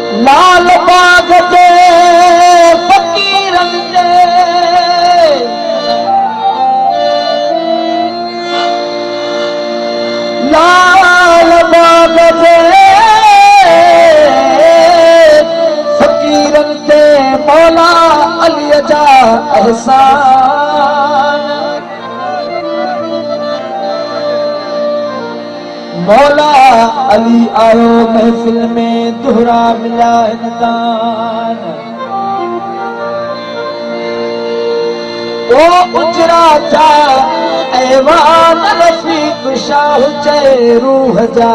लाल बाग जे फकीरन जे लाल बाग जे फकीरन ते मौला अली जा एहसान मौला अली आयो महफिल में दोहरा मिला इंसान ओ उजरा जा ऐवान रफीक शाह चे रूह जा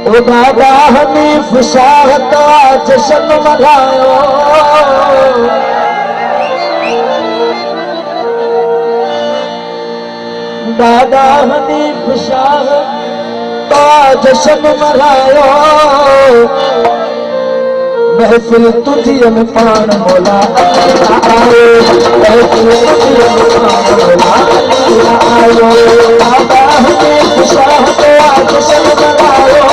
ओ दादा हनीफ शाह का जश्न मनायो दादा हनीफ शाह का जश्न मनायो महफिल तुझियन पान मौला आयो महफिल तुझियन पान मौला आयो दादा हनीफ शाह का जश्न मनायो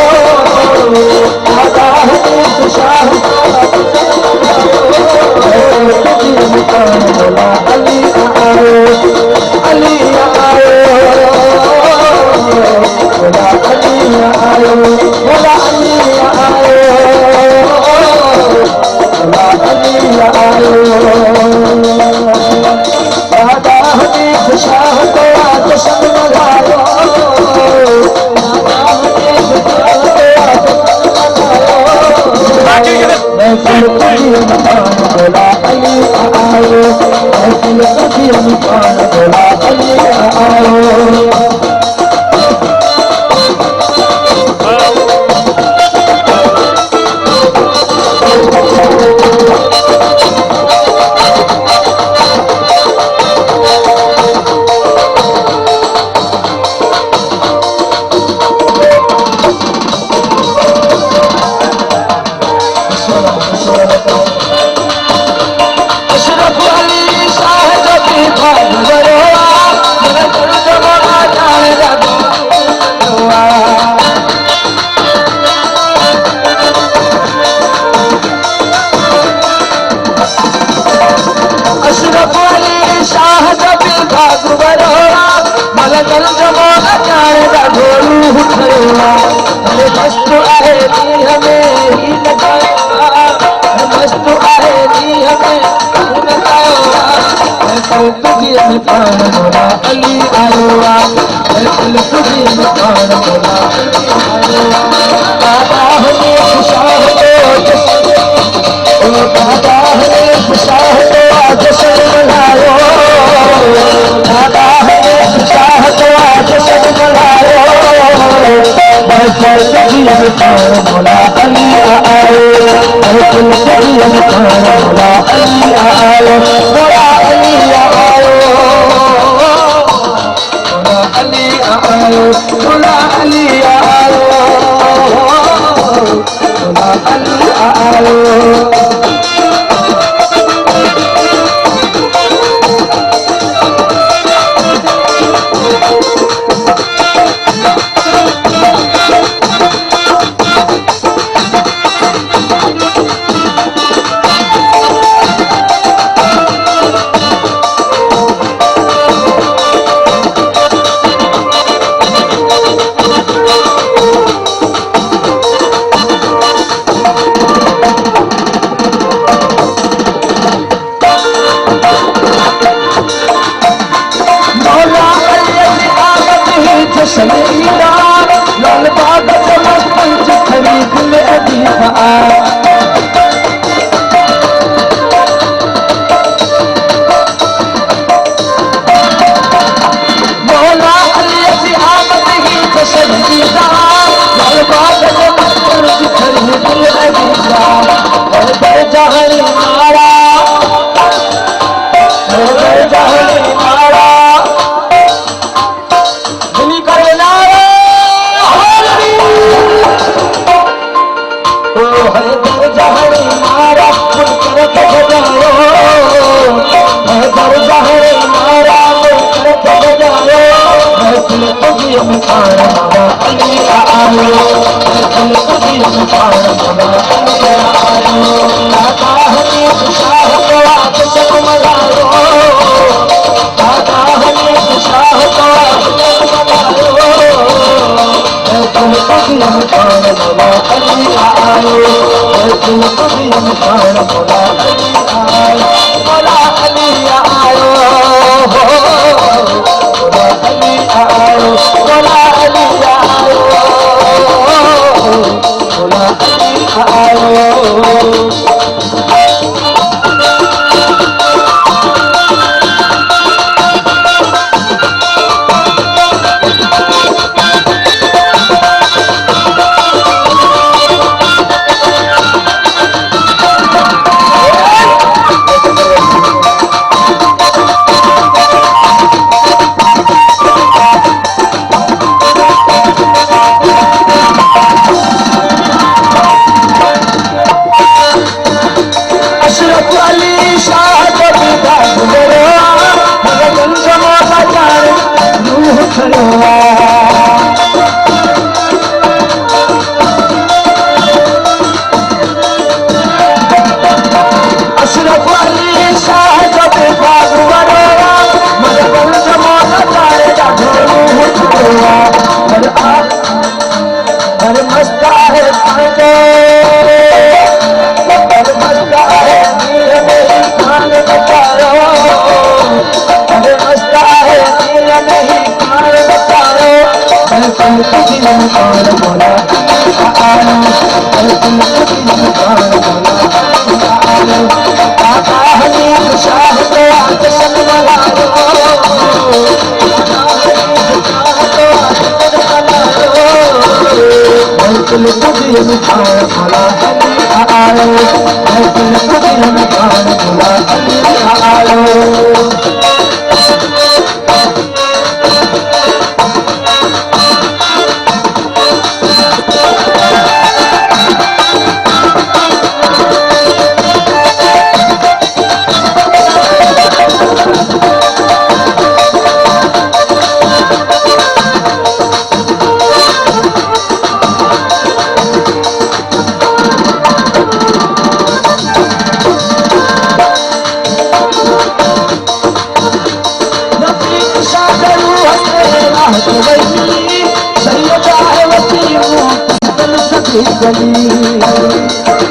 दादा हनीफ शाह का जश्न मनायो तुझियन पान मौला अली आयो अली आयो मौला अली आयो मौला अली आयो मौला अली आयो दादा हनीफ शाह को जश्न मनायो दादा हनीफ शाह को जश्न मनायो महफिल तुझियन पान मौला अली आयो महफिल तुझियन पान मौला अली आयो तुझियन पान मौला अली आयो महफिल तुझियन पान मौला अली आयो दादा हनीफ शाह को जश्न ओ दादा हनीफ शाह को जश्न मनायो दादा हनीफ शाह को जश्न मनायो महफिल तुझियन पान मौला अली आयो महफिल तुझियन पान मौला अली आयो मौला अली आयो अली आयो मौला अली आयो मौला अली आयो लाल बाग पंच खरीद ले अजीब मौला अली आमद ही पसंदीदा लाल बाग पंच खरीद ले अजीब जहरी मारा जहरी मारा पाण मोला अली आयो दिल कदी पाण मोला अली आयो दादा हनीफ शाह को आदत मलायो दादा हनीफ शाह को आदत मलायो दिल कदी पाण मोला अली आयो दिल कदी पाण मोला अली आयो मोला अली आयो मोला अली आयो मोला अली आयो मोला अली आयो अशरफ अली शाह कभी दाग गया मगन जमा बाजार रूह खड़वा अशरफ अली शाह कभी दाग गया मगन जमा बाजार रूह खड़वा हर मस्ता है खाने पाण मोला आयो दादा हनीफ शाह को आदत मलायो दिल कदी पाण मोला अली आयो दिल कदी पाण मोला अली आयो गली